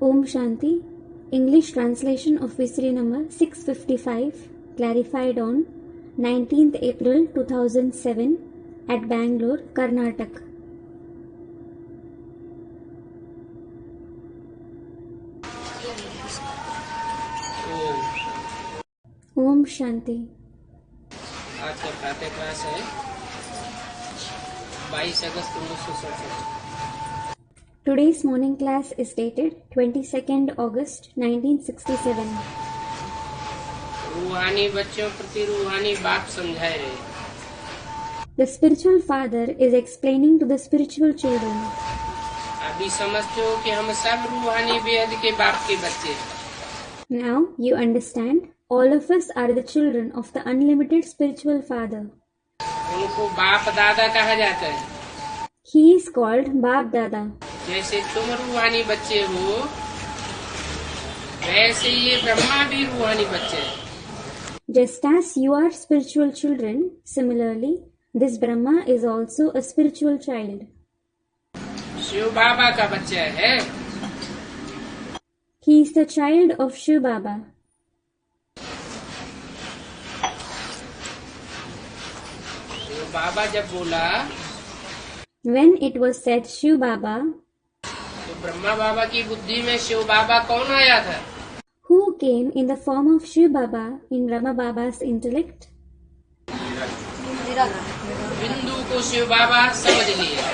Om Shanti. English translation of Visri number 655, clarified on 19th April 2007 at Bangalore, Karnataka. Om Shanti. आज का प्रातः class है 22 अगस्त 1967। Today's morning class is dated 22nd August 1967. रूहानी बच्चों प्रति रूहानी बाप समझाए रहे। The spiritual father is explaining to the spiritual children. अभी समझते हो कि हम सब रूहानी बेहद के बाप के बच्चे। Now you understand, all of us are the children of the unlimited spiritual father. उनको बाप दादा कहा जाता है। He is called Baap Dada. जैसे तुम रूहानी बच्चे हो वैसे ये ब्रह्मा भी रूहानी बच्चे हैं। Just as you are spiritual children, similarly, this Brahma is also a spiritual child. Shiv बाबा का बच्चा है। He is the child of Shiv Baba. Shiv बाबा जब बोला When it was said Shiv Baba, तो ब्रह्मा बाबा की बुद्धि में शिव बाबा कौन आया था? who came in the form of Shiv Baba in Brahma Baba's intellect? बिंदु को शिव बाबा समझ लिया,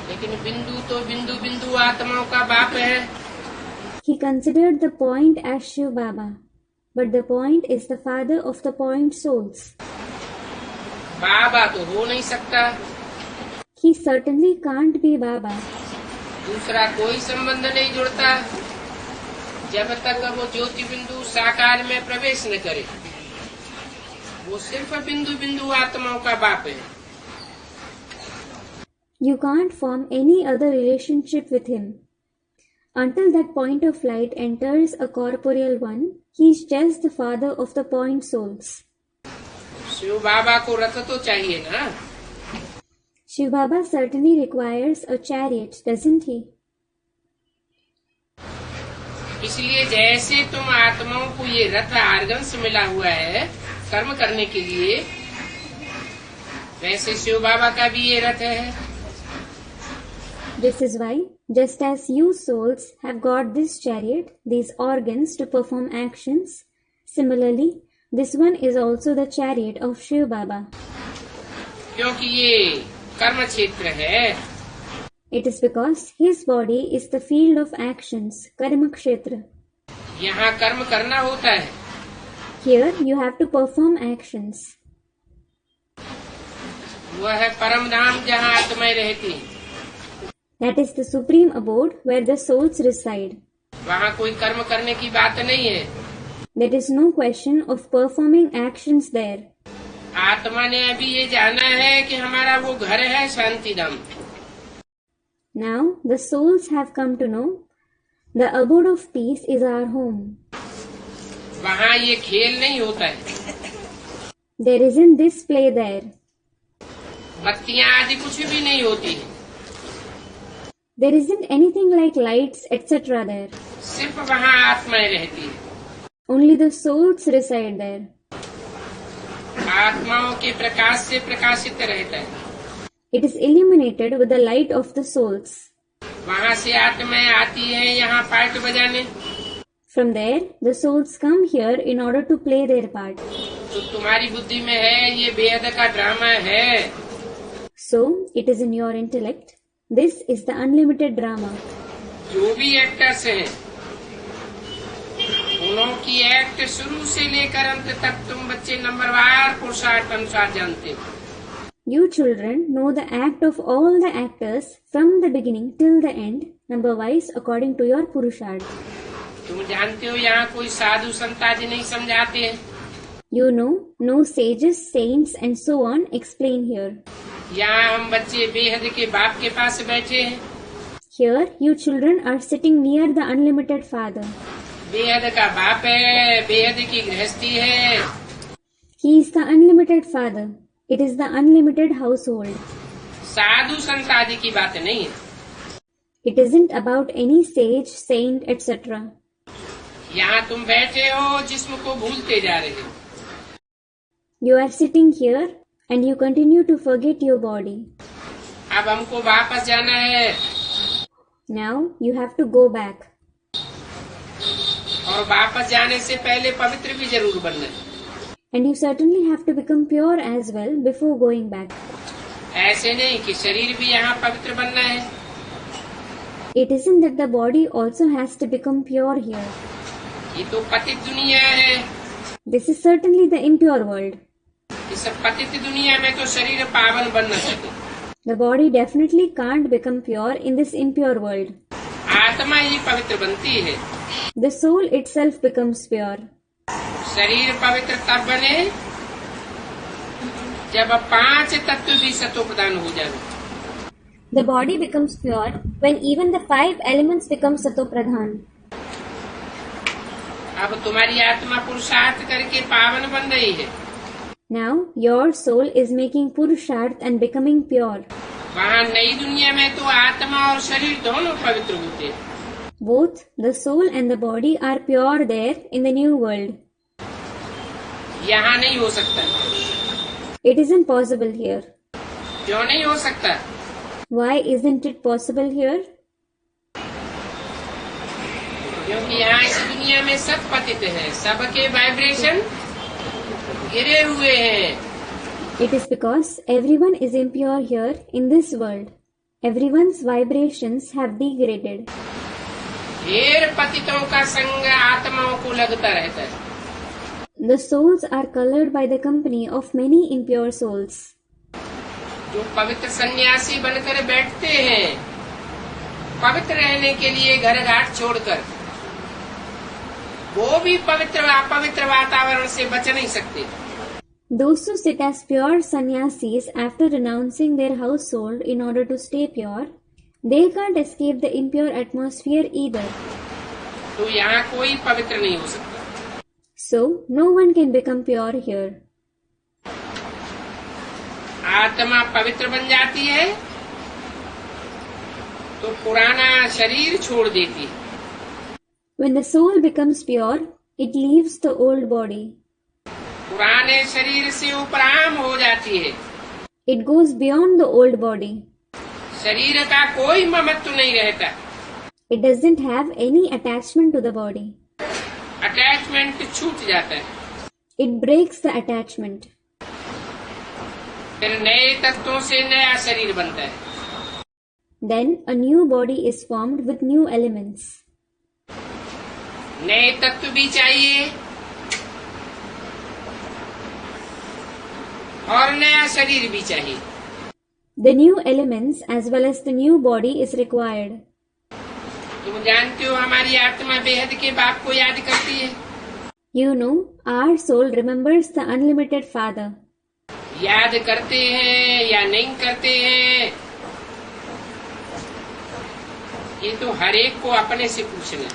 लेकिन बिंदु तो बिंदु बिंदु आत्माओं का बाप है। He considered the point as Shiv Baba, but the point is the father of the point souls. बाबा तो हो नहीं सकता, He certainly can't be Baba. दूसरा कोई संबंध नहीं जुड़ता जब तक वो ज्योति बिंदु साकार में प्रवेश न करे। वो सिर्फ बिंदु बिंदु आत्माओं का बाप है। You can't form any other relationship with him. Until that point of light enters a corporeal one, he is just the father of the point souls. Shiv बाबा को रथ तो चाहिए ना। Shiv Baba certainly requires a chariot, doesn't he? इसलिए जैसे तुम आत्माओं को ये रथ आर्गन से मिला हुआ है कर्म करने के लिए, वैसे शिव बाबा का भी ये रथ है। This is why, just as you souls have got this chariot, these organs to perform actions, similarly, this one is also the chariot of Shiv Baba. क्योंकि ये कर्म क्षेत्र है। It is because his body is the field of actions, Karma Kshetra. यहाँ कर्म करना होता है। Here you have to perform actions. वह है परम धाम जहाँ आत्माएं रहती हैं। That is the supreme abode where the souls reside. वहाँ कोई कर्म करने की बात नहीं है। There is no question of performing actions there. आत्मा ने अभी ये जाना है कि हमारा वो घर है शांति धाम। Now the souls have come to know the abode of peace is our home. वहाँ ये खेल नहीं होता है। There isn't this play there. बत्तियाँ आदि कुछ भी नहीं होती है। There isn't anything like lights, etc. there. सिर्फ वहाँ आत्माएं रहती है। Only the souls reside there. आत्माओं के प्रकाश से प्रकाशित रहता है। It is illuminated with the light of the souls. वहाँ से आत्माएं आती हैं यहाँ पार्ट बजाने। From there, the souls come here in order to play their part. तो तुम्हारी बुद्धि में है ये बेहद का ड्रामा है। So, it is in your intellect. This is the unlimited drama. जो भी एक्टर्स हैं उनकी एक्ट शुरू से लेकर अंत तक तुम बच्चे नंबरवार पुरुषार्थ अनुसार जानते हो। You children know the act of all the actors from the beginning till the end, number-wise according to your Purusharth. तुम जानते हो यहाँ कोई साधु संत आदि नहीं समझाते हैं। You know, no sages, saints and so on explain here. यहाँ हम बच्चे बेहद के बाप के पास बैठे हैं। Here, you children are sitting near the unlimited Father. बेहद का बाप है, बेहद की गृहस्थी है। He is the unlimited Father. It is the unlimited household. साधु संत आदि की बात नहीं है। It isn't about any sage, saint, etc. यहाँ तुम बैठे हो जिस्म को भूलते जा रहे हो। You are sitting here and you continue to forget your body. अब हमको वापस जाना है Now you have to go back. और वापस जाने से पहले पवित्र भी जरूर बनना है। And you certainly have to become pure as well before going back. ऐसे नहीं कि शरीर भी यहाँ पवित्र बनना है। It isn't that the body also has to become pure here. ये तो पतित दुनिया है। This is certainly the impure world. इस पतित दुनिया में तो शरीर पावन बन न सके। The body definitely can't become pure in this impure world. आत्मा ही पवित्र बनती है। The soul itself becomes pure. शरीर पवित्र तब बने जब 5 तत्व भी सतो प्रदान हो जाए। The body becomes pure when even the 5 elements become Sato Pradhan. अब तुम्हारी आत्मा पुरुषार्थ करके पावन बन रही है। Now your soul is making Purusharth and becoming pure. वहाँ नई दुनिया में तो आत्मा और शरीर दोनों पवित्र होते हैं। Both the soul and the body are pure there in the new world. यहाँ नहीं हो सकता। It isn't possible here. क्यों नहीं हो सकता? Why isn't it possible here? क्योंकि यहाँ इस दुनिया में सब पतित है, सबके वाइब्रेशन गिरे हुए हैं। It is because everyone is impure here in this world. Everyone's vibrations have degraded. ढेर पतितों का संग आत्माओं को लगता रहता है। The souls are colored by the company of many impure souls. जो पवित्र सन्यासी बनकर बैठते हैं, पवित्र रहने के लिए घर घाट छोड़कर, वो भी पवित्र अपवित्र वातावरण से बच नहीं सकते। Those who sit as pure sannyasis after renouncing their household in order to stay pure, they can't escape the impure atmosphere either. तो यहाँ कोई पवित्र नहीं हो सकता। So, no one can become pure here. आत्मा पवित्र बन जाती है तो पुराना शरीर छोड़ देती है। When the soul becomes pure, it leaves the old body. पुराने शरीर से उपराम हो जाती है। It goes beyond the old body. शरीर का कोई ममत्व नहीं रहता। It doesn't have any attachment to the body. Attachment छूट जाता है। It breaks the attachment. फिर नए तत्वों से नया शरीर बनता है। Then a new body is formed with new elements. नए तत्व भी चाहिए और नया शरीर भी चाहिए। The new elements as well as the new body is required. तुम जानते हो हमारी आत्मा बेहद के बाप को याद करती है। You know, our soul remembers the unlimited Father. याद करते हैं या नहीं करते हैं, ये तो हर एक को अपने से पूछना।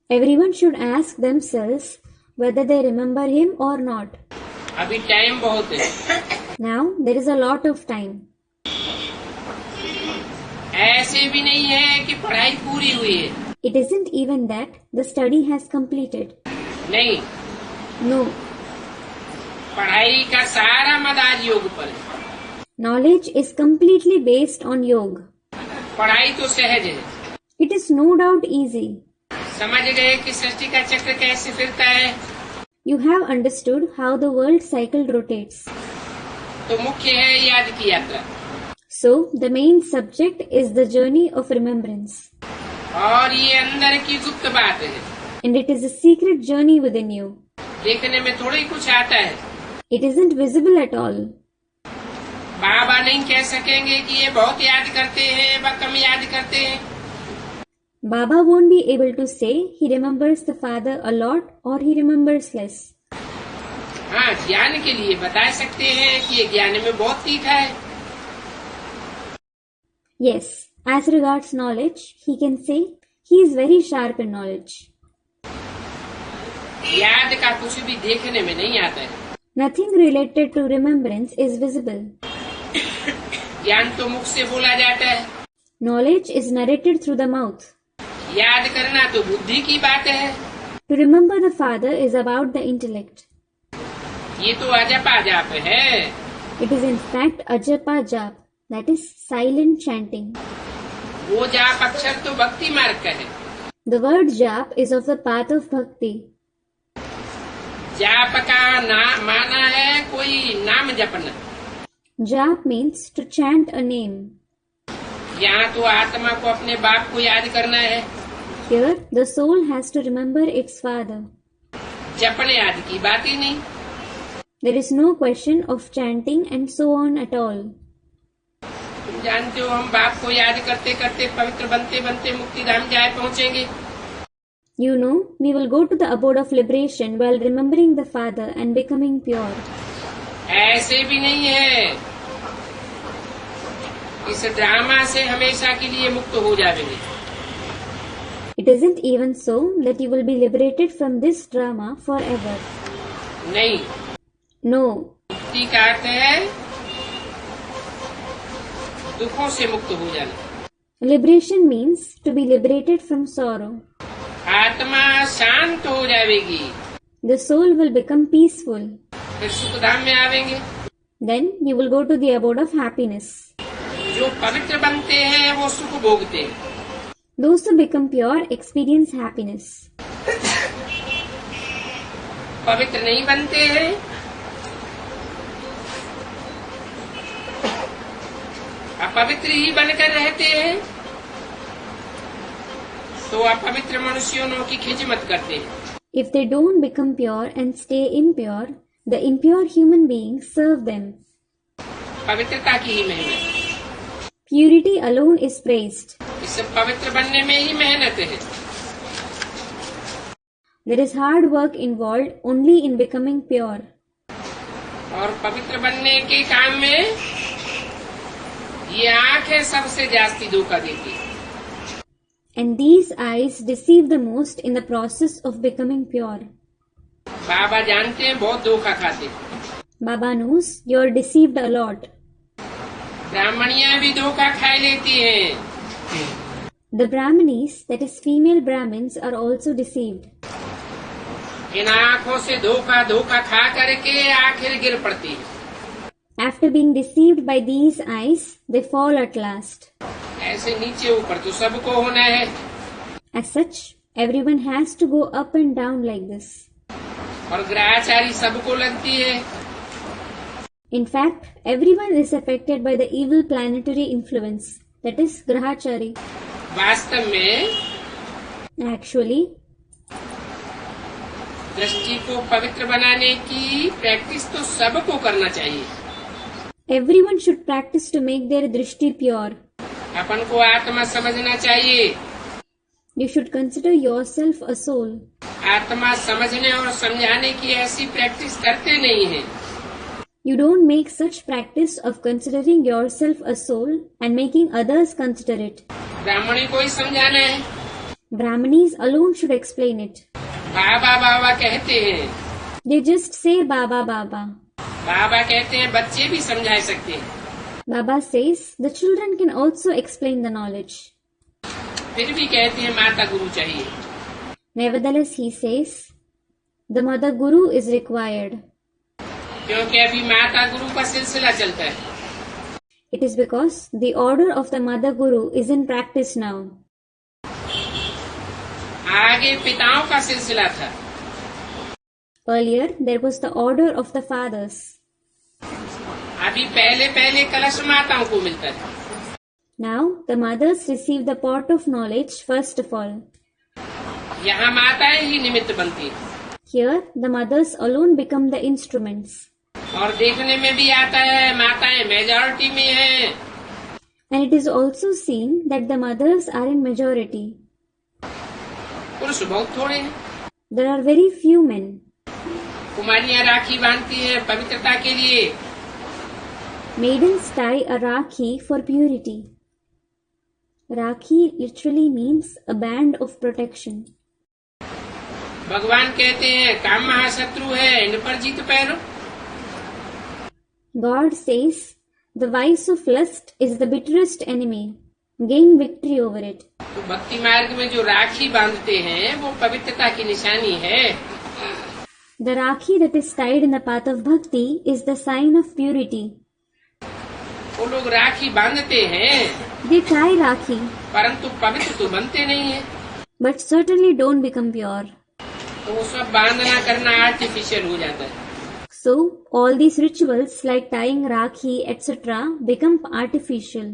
Everyone should ask themselves whether they remember him or not. अभी टाइम बहुत है। Now there is a lot of time. ऐसे भी नहीं है कि पढ़ाई पूरी हुई है। It isn't even that the study has completed. नहीं, No. पढ़ाई का सारा मदार योग पर है। Knowledge is completely based on yoga. पढ़ाई तो सहज है। It is no doubt easy. समझ गए कि सृष्टि का चक्र कैसे फिरता है। You have understood how the world cycle rotates. तो मुख्य है याद की यात्रा। So, the main subject is the journey of remembrance. और ये अंदर की गुप्त बात है। And it is a secret journey within you. देखने में थोड़ा ही कुछ आता है। It isn't visible at all. बाबा नहीं कह सकेंगे कि ये बहुत याद करते हैं व कम याद करते हैं। Baba won't be able to say he remembers the Father a lot or he remembers less. हाँ, ज्ञान के लिए बता सकते हैं कि ये ज्ञान में बहुत तीखा है। Yes, as regards knowledge, he can say he is very sharp in knowledge. याद का कुछ भी देखने में नहीं आता है। Nothing related to remembrance is visible. ज्ञान तो मुख से बोला जाता है। Knowledge is narrated through the mouth. याद करना तो बुद्धि की बात है। To remember the Father is about the intellect. ये तो अजपा जाप है। It is in fact Ajapa Jap, that is silent chanting. वो जाप अक्षर तो भक्ति मार्ग का है। The word Jap is of the path of bhakti. जाप का माना है कोई नाम जपना। Jap means to chant a name. यहाँ तो आत्मा को अपने बाप को याद करना है। Here, the soul has to remember its father. जपने आदि की बात ही नहीं। There is no question of chanting and so on at all. तुम जानते हो हम बाप को याद करते करते पवित्र बनते बनते मुक्ति धाम जाए पहुँचेंगे। You know, we will go to the abode of liberation while remembering the Father and becoming pure. ऐसे भी नहीं है, इस ड्रामा से हमेशा के लिए मुक्त हो जाएंगे। It isn't even so that you will be liberated from this drama forever. नहीं। No. मुक्ति का अर्थ है दुखों से मुक्त हो जाना। Liberation means to be liberated from sorrow. आत्मा शांत हो जाएगी। The soul will become peaceful. फिर सुख धाम में आवेंगे। Then you will go to the abode of happiness. जो पवित्र बनते हैं वो सुख भोगते हैं। Those who become pure experience happiness. पवित्र नहीं बनते हैं अपवित्र ही बनकर रहते हैं तो अपवित्र मनुष्यों की खिदमत करते हैं। If they don't become pure and stay impure, the impure human beings serve them. पवित्रता की ही मेहनत। Purity alone is praised. इस पवित्र बनने में ही मेहनत है। There is hard work involved only in becoming pure. और पवित्र बनने के काम में ये आंखें सबसे जास्ती धोखा देती है। And these eyes deceive the most in the process of becoming pure. बाबा जानते हैं बहुत धोखा खाते। Baba knows you are deceived a lot. ब्राह्मणियां भी धोखा खा लेती हैं। The Brahmanis, that is female Brahmins, are also deceived. इन आंखों से धोखा खा करके आखिर गिर पड़ती है। After being deceived by these eyes, they fall at last. ऐसे नीचे ऊपर तो सबको होना है। As such, everyone has to go up and down like this. और ग्रहाचारी सबको लगती है। In fact, everyone is affected by the evil planetary influence, that is Grahachari. वास्तव में Actually, दृष्टि को पवित्र बनाने की प्रैक्टिस तो सबको करना चाहिए। everyone should practice to make their drishti pure. अपन को आत्मा समझना चाहिए। You should consider yourself a soul. आत्मा समझने और समझाने की ऐसी प्रैक्टिस करते नहीं है। You don't make such practice of considering yourself a soul and making others consider it. ब्राह्मणी को ही समझाना है। Brahmanis alone should explain it. बाबा बाबा कहते हैं। They just say Baba Baba. बाबा कहते हैं बच्चे भी समझा सकते हैं। Baba says the children can also explain the knowledge. फिर भी कहते हैं माता गुरु चाहिए। Nevertheless, he says the mother guru is required. क्योंकि अभी माता गुरु का सिलसिला चलता है। It is because the order of the mother guru is in practice now. आगे पिताओं का सिलसिला था। Earlier, there was the order of the fathers. अभी पहले कलश माताओं को मिलता है। Now, the mothers receive the pot of knowledge first of all. यहाँ माताएं ही निमित्त बनती हैं। Here, the mothers alone become the instruments. और देखने में भी आता है माताएं मेजॉरिटी में हैं। And it is also seen that the mothers are in majority. पुरुष बहुत थोड़े हैं। There are very few men. कुमारियां राखी बांधती हैं पवित्रता के लिए। Maidens tie a rakhi for purity. Rakhi literally means a band of protection. भगवान कहते हैं काम महाशत्रु है, इन पर जीत पैरो। God says the vice of lust is the bitterest enemy. gain victory over it. तो भक्ति मार्ग में जो राखी बांधते हैं वो पवित्रता की निशानी है। The Rakhi that is tied in the path of bhakti is the sign of purity. वो लोग राखी बांधते हैं They tie Rakhi, परंतु पवित्र तो बनते नहीं है। but certainly don't become pure. तो वो सब बांधना करना आर्टिफिशियल हो जाता है। So, all these rituals like tying Rakhi, etc. become artificial.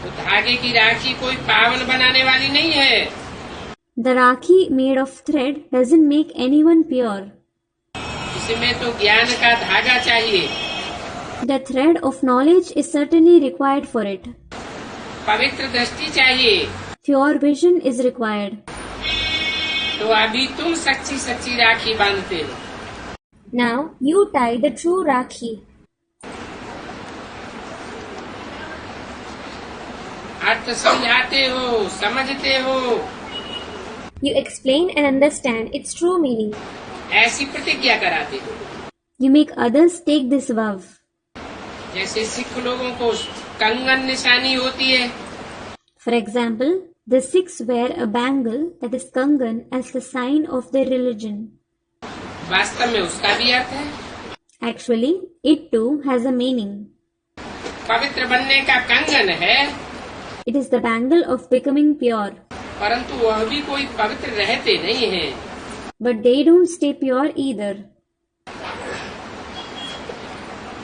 तो धागे की राखी कोई पावन बनाने वाली नहीं है। The Rakhi made of thread doesn't make anyone pure. इसमें तो ज्ञान का धागा चाहिए। The thread of knowledge is certainly required for it. पवित्र दृष्टि चाहिए। Pure vision is required. तो अभी तुम सच्ची सच्ची राखी बांधते हो। Now you tie the true Rakhi. अर्थ समझाते हो, समझते हो, You explain and understand its true meaning. ऐसी प्रतिज्ञा कराते हो। You make others take this vow. जैसे सिख लोगों को कंगन निशानी होती है, For example, the Sikhs wear a bangle that is Kangan as the sign of their religion. वास्तव में उसका भी अर्थ है। Actually, it too has a meaning. पवित्र बनने का कंगन है, It is the bangle of becoming pure. परंतु वह भी कोई पवित्र रहते नहीं है। But they don't stay pure either.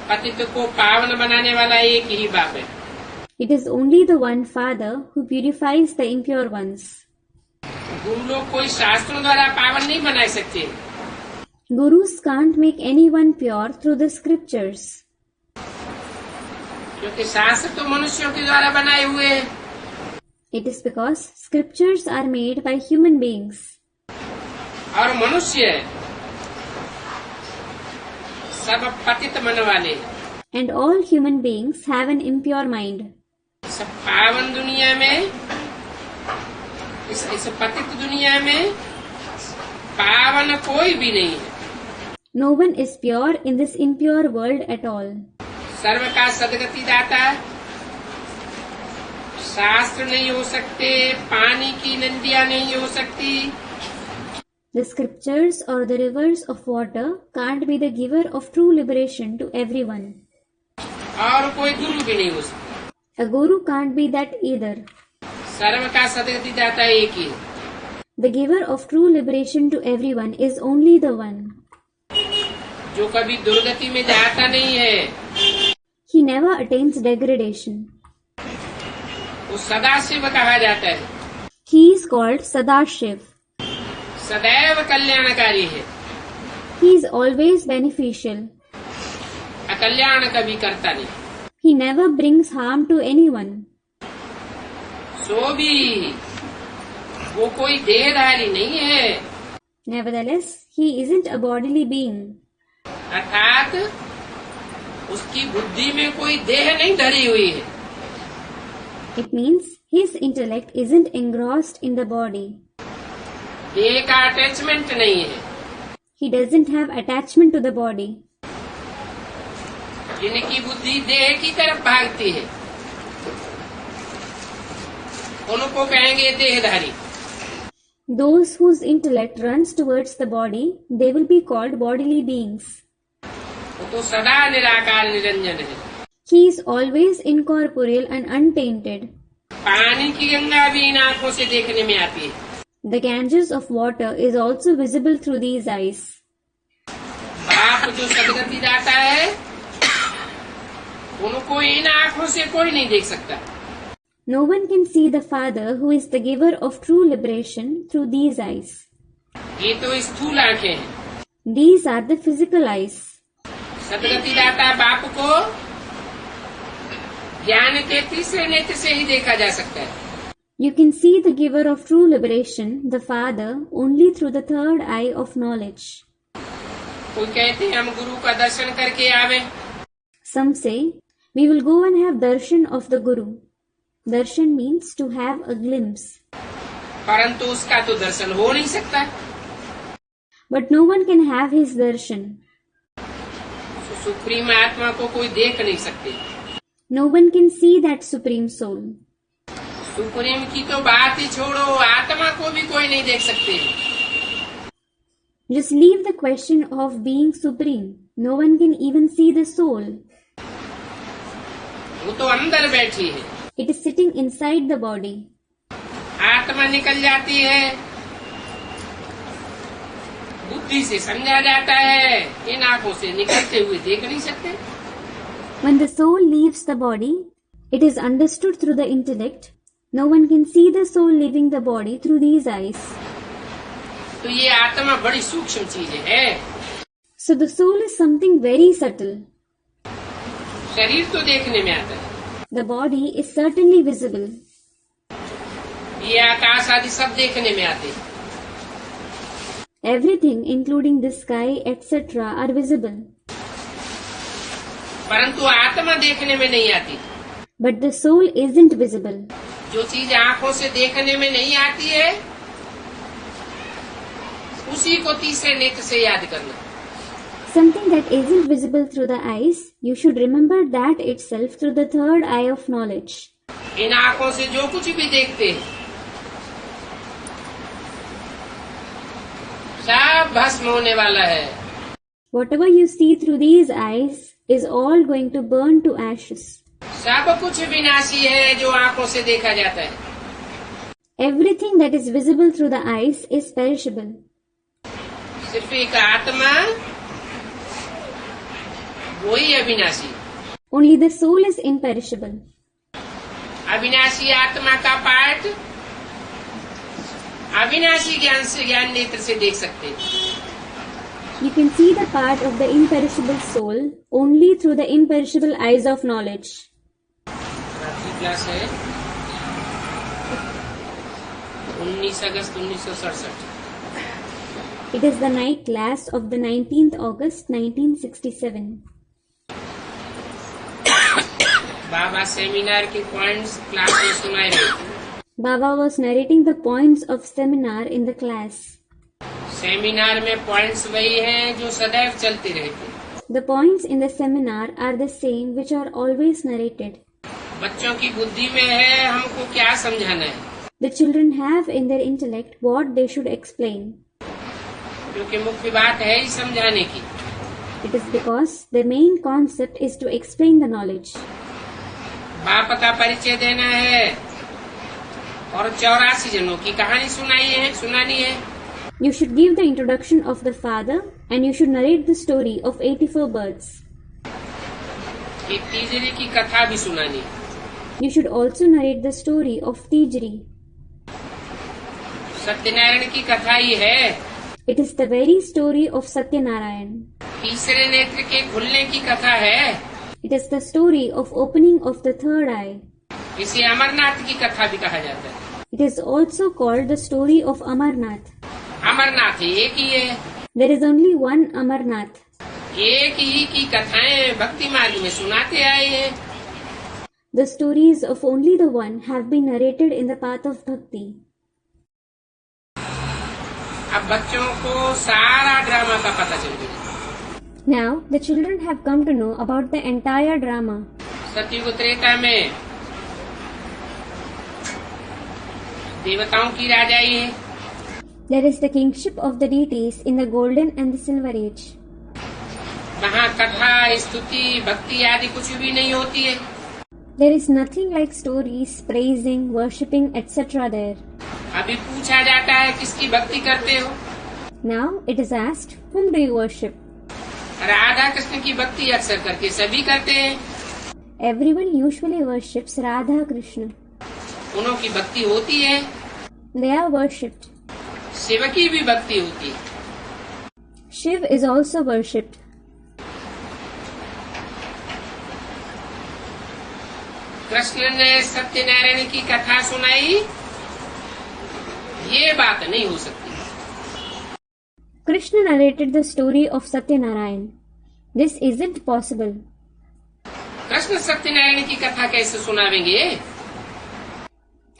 पतित को पावन बनाने वाला एक ही बाप है। It is only the one Father who purifies the impure ones. गुरु लोग कोई शास्त्रों द्वारा पावन नहीं बना सकते। Gurus can't make anyone pure through the scriptures. क्योंकि शास्त्र तो मनुष्यों के द्वारा बनाए हुए हैं। It is because scriptures are made by human beings. और मनुष्य सब पतित मन वाले, And all human beings have an impure mind. सब पावन दुनिया में, इस पतित दुनिया में पावन कोई भी नहीं है। No one is pure in this impure world at all. सर्व का सदगति दाता शास्त्र नहीं हो सकते, पानी की नदियां नहीं हो सकती। The scriptures or the rivers of water can't be the giver of true liberation to everyone. और कोई गुरु भी नहीं हो सकता। A guru can't be that either. सर्व का सदगति दाता एक ही है। The giver of true liberation to everyone is only the one. जो कभी दुर्गति में जाता नहीं है, He never attains degradation. वो सदाशिव कहा जाता है। He is called Sadashiv. सदैव कल्याणकारी है, He is always beneficial. अकल्याण कभी करता नहीं। He never brings harm to anyone. सो भी वो कोई देहधारी नहीं है, Nevertheless, he isn't a bodily being. अर्थात उसकी बुद्धि में कोई देह नहीं धरी हुई है। It means his intellect isn't engrossed in the body. देह का अटैचमेंट नहीं है। He doesn't have attachment to the body. जिनकी बुद्धि देह की तरफ भागती है उनको कहेंगे देहधारी। Those whose intellect runs towards the body, they will be called bodily beings. वो तो सदा निराकार निरंजन है। He is always incorporeal and untainted. पानी की गंगा भी इन आंखों से देखने में आती है। The Ganges of water is also visible through these eyes. बाप जो सदगति दाता है उनको इन आंखों से कोई नहीं देख सकता। No one can see the Father who is the giver of true liberation through these eyes. ये तो स्थूल आंखें हैं। These are the physical eyes. सदगति दाता बाप को ज्ञान के तीसरे नेत्र से ही देखा जा सकता है। You can see the giver of true liberation, the Father, only through the third eye of knowledge. कोई कहते हैं हम गुरु का दर्शन करके आवे। Some say, we will go and have darshan of the Guru. Darshan means to have a glimpse. परंतु उसका तो दर्शन हो नहीं सकता। But no one can have his darshan. Supreme आत्मा को कोई देख नहीं सकते। No one can see that Supreme Soul. Supreme की तो बात ही छोड़ो, आत्मा को भी कोई नहीं देख सकते। Just leave the question of being supreme. No one can even see the soul. वो तो अंदर बैठी है। It is sitting inside the body. आत्मा निकल जाती है, बुद्धि से समझा जाता है, इन आंखों से निकलते हुए देख नहीं सकते। When the soul leaves the body, it is understood through the intellect. No one can see the soul leaving the body through these eyes. तो ये आत्मा बड़ी सूक्ष्म चीज है। So the soul is something very subtle. शरीर तो देखने में आता है, The body is certainly visible. ये आकाश आदि सब देखने में आते हैं, Everything, including the sky, etc., are visible. परंतु आत्मा देखने में नहीं आती। But the soul isn't visible. जो चीज आंखों से देखने में नहीं आती है, उसी को तीसरे नेत्र से याद करना। Something that isn't visible through the eyes, you should remember that itself through the third eye of knowledge. इन आंखों से जो कुछ भी देखते हैं, सब भस्म होने वाला है। Whatever you see through these eyes is all going to burn to ashes. सब कुछ विनाशी है जो आंखों से देखा जाता है। Everything that is visible through the eyes is perishable. सिर्फ एक आत्मा, वही अविनाशी। Only the soul is imperishable. अविनाशी आत्मा का पाठ अविनाशी ज्ञान से, ज्ञान नेत्र से देख सकते हैं। You can see the part of the imperishable soul only through the imperishable eyes of knowledge. रात्रि क्लास है 19 अगस्त 1967। It is the night class of the 19th August 1967. Baba seminar के पॉइंट्स क्लास में सुनाए रहे थे। Baba was narrating the points of seminar in the class. Seminar में points वही हैं जो सदैव चलते रहते। The points in the seminar are the same which are always narrated. बच्चों की बुद्धि में है हमको क्या समझाना है, The children have in their intellect what they should explain. क्योंकि मुख्य बात है ही समझाने की। It is because the main concept is to explain the knowledge. बाप का परिचय देना है और 84 जनों की कहानी सुनानी है। You should give the introduction of the father and you should narrate the story of 84 birds. एक तीजरी की कथा भी सुनानी है। You should also narrate the story of Tijri. Satyanarayan की कथा ही है। It is the very story of Satyanarayan. तीसरे नेत्र के खुलने की कथा है। It is the story of opening of the third eye. इसे अमरनाथ की कथा भी कहा जाता है। It is also called the story of Amarnath. Amarnath एक ही है। There is only one Amarnath. एक ही की कथाएं भक्ति मार्ग में सुनाते आए हैं। The stories of only the one have been narrated in the path of bhakti. अब बच्चों को सारा ड्रामा का पता चल गया। Now the children have come to know about the entire drama. सतयुग त्रेता में देवताओं की राजाई है। There is the kingship of the deities in the golden and the silver age. वहाँ कथा स्तुति भक्ति आदि कुछ भी नहीं होती है। There is nothing like stories, praising, worshipping, etc. there. अभी पूछा जाता है किसकी भक्ति करते हो। Now it is asked, whom do you worship? Radha Krishna की भक्ति अक्सर करके सभी करते हैं। Everyone usually worships Radha Krishna. उन्हों की भक्ति होती है। They are worshipped. शिव की भी भक्ति होती है। Shiv is also worshipped. Krishna ने सत्यनारायण की कथा सुनाई, ये बात नहीं हो सकती। Krishna narrated the story of Satyanarayan. This isn't possible. Krishna Satyanarayan की कथा कैसे सुनावेंगे?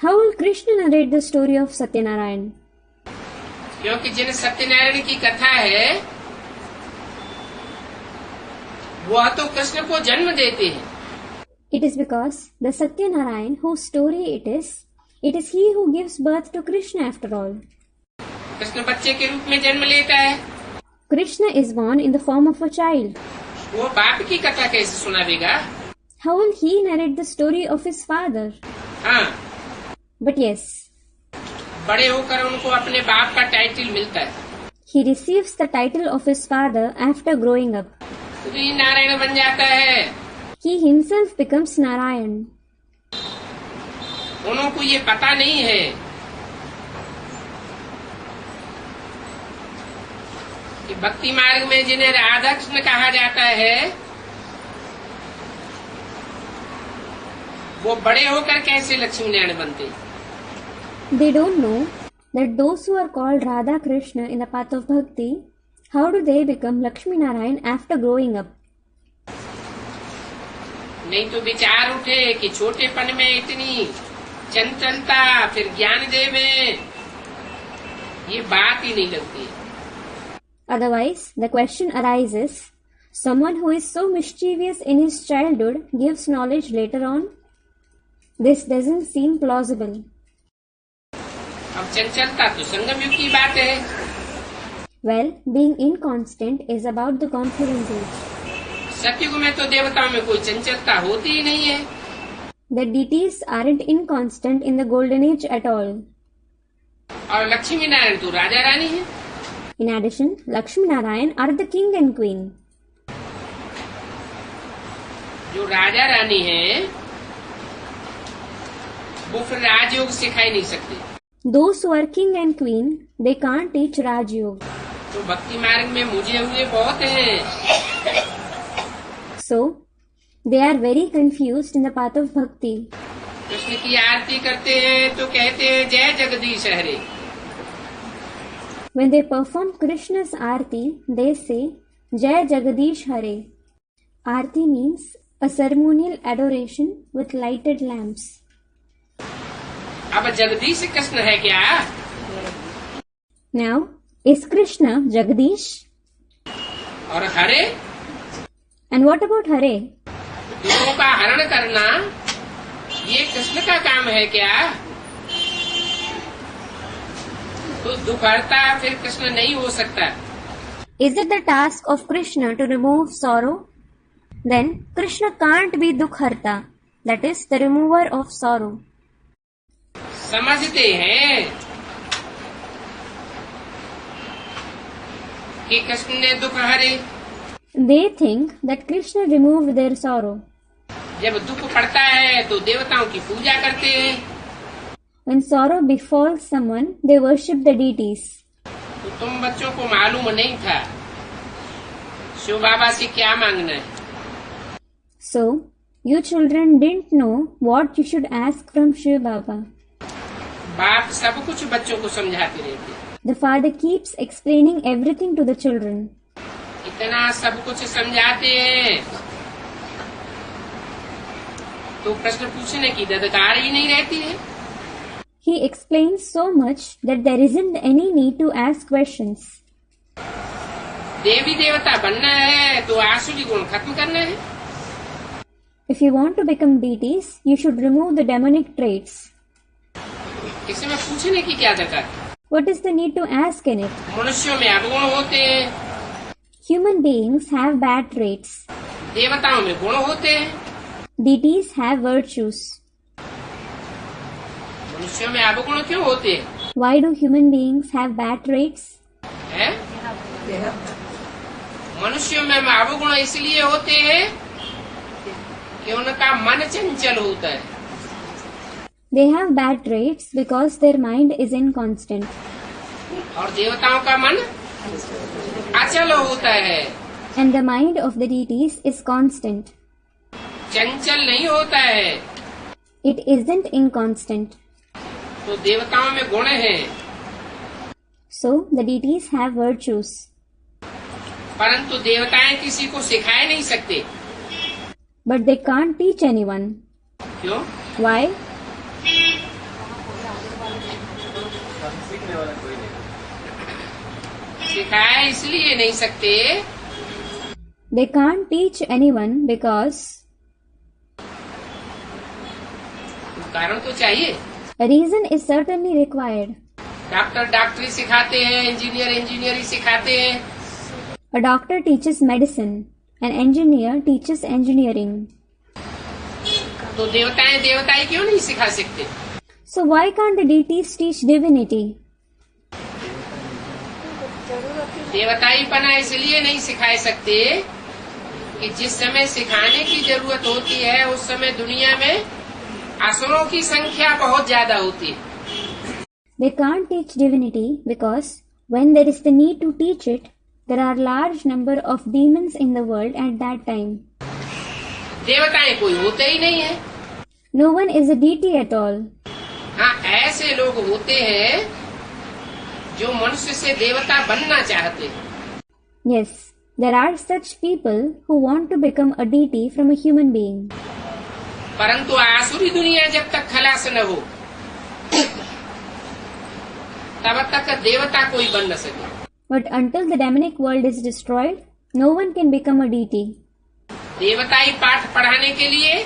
How will Krishna narrate the story of Satyanarayan? क्योंकि जिन सत्यनारायण की कथा है वह तो कृष्ण को जन्म देते हैं। It is because the Satyanarayan whose story it is It is he who gives birth to Krishna after all. Krishna बच्चे के रूप में जन्म लेता है, Krishna is born in the form of a child. वो बाप की कथा कैसे सुनावेगा? How will he narrate the story of his father? हाँ, But yes, बड़े होकर उनको अपने बाप का टाइटल मिलता है, he receives the title of his father after growing up. तो ये नारायण बन जाता है। He himself becomes Narayan. उनको ये पता नहीं है कि भक्ति मार्ग में जिन्हें राधा कृष्ण कहा जाता है, वो बड़े होकर कैसे लक्ष्मी नारायण बनते। They don't know that those who are called Radha Krishna in the path of bhakti, how do they become Lakshmi Narayan after growing up? नहीं तो विचार उठे कि छोटेपन में इतनी चंचलता, फिर ज्ञान देवे, ये बात ही नहीं लगती। Otherwise, the question arises, someone who is so mischievous in his childhood gives knowledge later on? This doesn't seem plausible. अब चंचलता तो संगम युग की बात है। Well, being inconstant is about the confluence age. सतयुग में तो देवताओं में कोई चंचलता होती ही नहीं है। The deities aren't inconstant in the golden age at all. और लक्ष्मी नारायण तो राजा रानी है। In addition, Lakshmi Narayan are the king and queen. जो राजा रानी है वो फिर राजयोग सिखा ही नहीं सकते। Those who are king and queen, they can't teach Raj Yoga. तो भक्ति मार्ग में मुझे हुए बहुत हैं। So, they are very confused in the path of bhakti. Krishna की आरती करते हैं तो कहते हैं जय जगदीश हरे। When they perform Krishna's Aarti, they say, Jai Jagadish Hare. Aarti means a ceremonial adoration with lighted lamps. अब जगदीश कृष्ण है क्या? Now, is Krishna Jagadish? और हरे? And what about Hare? दुखों का हरण करना ये कृष्ण का काम है क्या? तो दुख हरता फिर कृष्ण नहीं हो सकता। Is it the task of Krishna to remove sorrow? Then Krishna can't be Dukharta, that is the remover of sorrow. समझते हैं कि कृष्ण ने दुख हरे। They think that Krishna removed their sorrow. जब दुख पड़ता है तो देवताओं की पूजा करते हैं। When sorrow befalls someone, they worship the deities. तो तुम बच्चों को मालूम नहीं था शिव बाबा से क्या मांगना है। So, you children didn't know what you should ask from Shiv Baba. बाप सब कुछ बच्चों को समझाते रहते। The father keeps explaining everything to the children. इतना सब कुछ समझाते हैं तो प्रश्न पूछने की दरकार ही नहीं रहती है। He explains so much that there isn't any need to ask questions. देवी देवता बनना है तो आसुरी गुण खत्म करना है। If you want to become deities, you should remove the demonic traits. इसमें पूछने की क्या दरकार? What is the need to ask in it? मनुष्यों में अवगुण होते हैं, Human beings have bad traits. देवताओं में गुण होते हैं, Deities have virtues. मनुष्यों में अवगुण क्यों होते हैं? Why do human beings have bad traits? हैं? मनुष्यों में अवगुण इसलिए होते हैं कि उनका मन चंचल होता है। They have bad traits because their mind is inconstant. और देवताओं का मन अचल होता है, And the mind of the deities is constant. चंचल नहीं होता है। It isn't inconstant. तो देवताओं में गुण है, So the deities have virtues. परंतु देवताएं किसी को सिखा नहीं सकते। But they can't teach anyone. क्यों? Why? सिखाए इसलिए नहीं सकते They can't teach anyone because कारण तो चाहिए। A reason is certainly required. Doctor डॉक्टरी सिखाते हैं, इंजीनियर इंजीनियरिंग सिखाते हैं, A doctor teaches medicine. An engineer teaches engineering. तो देवताएं देवताई क्यों नहीं सिखा सकते? So why can't the deities teach divinity? देवताई पना इसलिए नहीं सिखा सकते कि जिस समय सिखाने की जरूरत होती है उस समय दुनिया में असुरों की संख्या बहुत ज्यादा होती है। They can't teach divinity because when there is the need to teach it, there are large number of demons in the world at that time. देवताएं कोई होते ही नहीं है। No one is a deity at all. हाँ, ऐसे लोग होते हैं जो मनुष्य से देवता बनना चाहते हैं। Yes, there are such people who want to become a deity from a human being. परंतु आसुरी दुनिया जब तक खलास न हो तब तक देवता कोई बन न सके। But until the demonic world is destroyed, no one can become a deity. देवताई पाठ पढ़ाने के लिए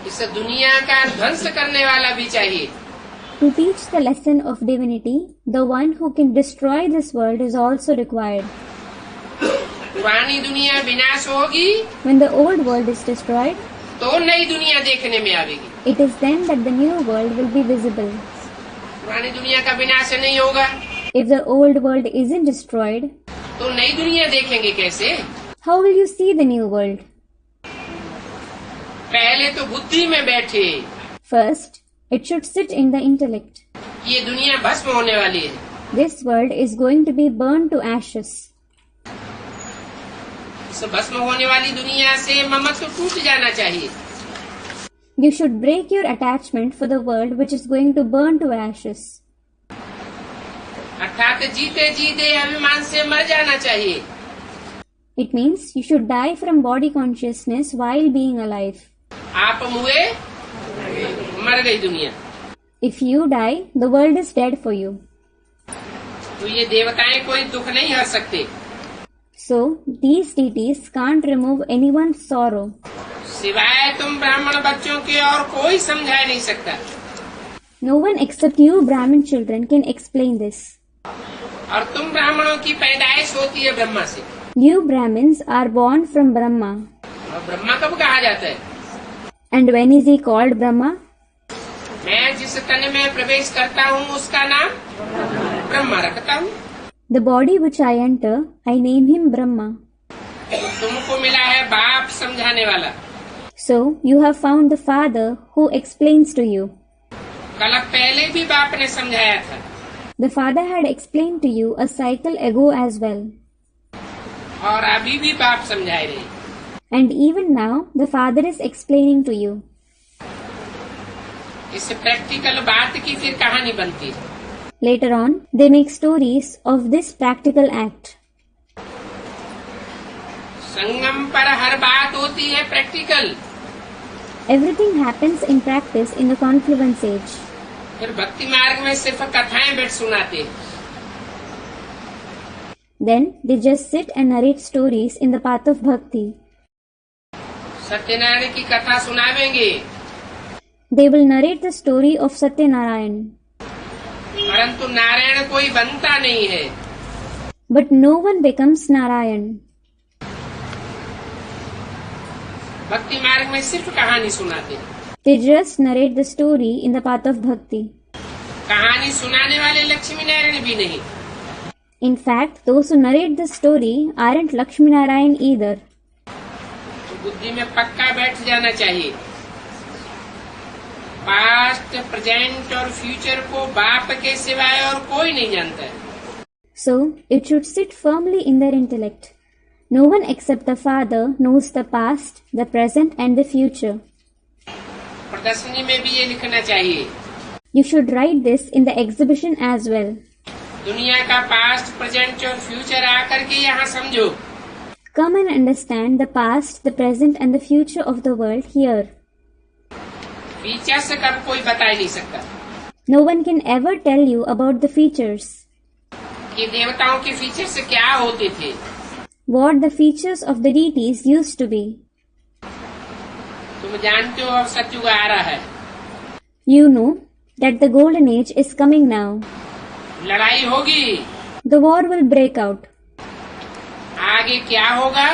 इस दुनिया का ध्वंस करने वाला भी चाहिए। To teach the lesson of divinity, the one who can destroy this world is also required. पुरानी दुनिया विनाश होगी When the old world is destroyed, तो नई दुनिया देखने में आवेगी। it is then that the new world will be visible. पुरानी दुनिया का विनाश नहीं होगा If the old world isn't destroyed, तो नई दुनिया देखेंगे कैसे? how will you see the new world? पहले तो बुद्धि में बैठे First, it should sit in the intellect. ये दुनिया भस्म होने वाली है। This world is going to be burned to ashes. इस भस्म होने वाली दुनिया से ममत्व टूट जाना चाहिए। You should break your attachment for the world which is going to burn to ashes. अर्थात जीते जीते अभिमान से मर जाना चाहिए। It means you should die from body consciousness while being alive. आप मुए मर गई दुनिया। If you die, the world is dead for you. तो ये देवताएं कोई दुख नहीं हर सकते। So, these deities can't remove anyone's sorrow. सिवाय तुम ब्राह्मण बच्चों के और कोई समझा नहीं सकता। No one except you Brahmin children can explain this. और तुम ब्राह्मणों की पैदाइश होती है ब्रह्मा से। You Brahmins are born from Brahma. और ब्रह्मा कब कहा जाता है? And when is he called Brahma? मैं जिस तन में प्रवेश करता हूँ उसका नाम ब्रह्मा रखता हूँ। The body which I enter, I name him Brahma. तुमको मिला है बाप समझाने वाला। So, you have found the Father who explains to you. कल पहले भी बाप ने समझाया था। The Father had explained to you a cycle ago as well. और अभी भी बाप समझाए रहे। And even now, the Father is explaining to you. इस प्रैक्टिकल बात की फिर कहानी बनती है। Later on, they make stories of this practical act. संगम पर हर बात होती है practical. Everything happens in practice in the confluence age. फिर भक्ति मार्ग में सिर्फ कथाएं बैठ सुनाते। Then they just sit and narrate stories in the path of bhakti. Satyanarayan की कथा सुनावेंगे They will narrate the story of Satyanarayan. परंतु नारायण कोई बनता नहीं है। But no one becomes Narayan. भक्ति मार्ग में सिर्फ कहानी सुनाते। They just narrate the story in the path of bhakti. कहानी सुनाने वाले लक्ष्मी नारायण भी नहीं। In fact, those who narrate the story aren't Lakshmi Narayan either. तो बुद्धि में पक्का बैठ जाना चाहिए। पास्ट, प्रेजेंट और फ्यूचर को बाप के सिवाय और कोई नहीं जानता है। So, it should sit firmly in their intellect. No one except the Father knows the past, the present and the future. प्रदर्शनी में भी ये लिखना चाहिए। You should write this in the exhibition as well. दुनिया का पास्ट, प्रेजेंट और future आकर के यहाँ समझो। Come and understand the past, the present and the future of the world here. Features कब कोई बता ही नहीं सकता। No one can ever tell you about the features. ये देवताओं के फीचर्स क्या होते थे? What the features of the deities used to be. तुम जानते हो अब सतयुग आ रहा है। You know that the golden age is coming now. लड़ाई होगी। The war will break out. आगे क्या होगा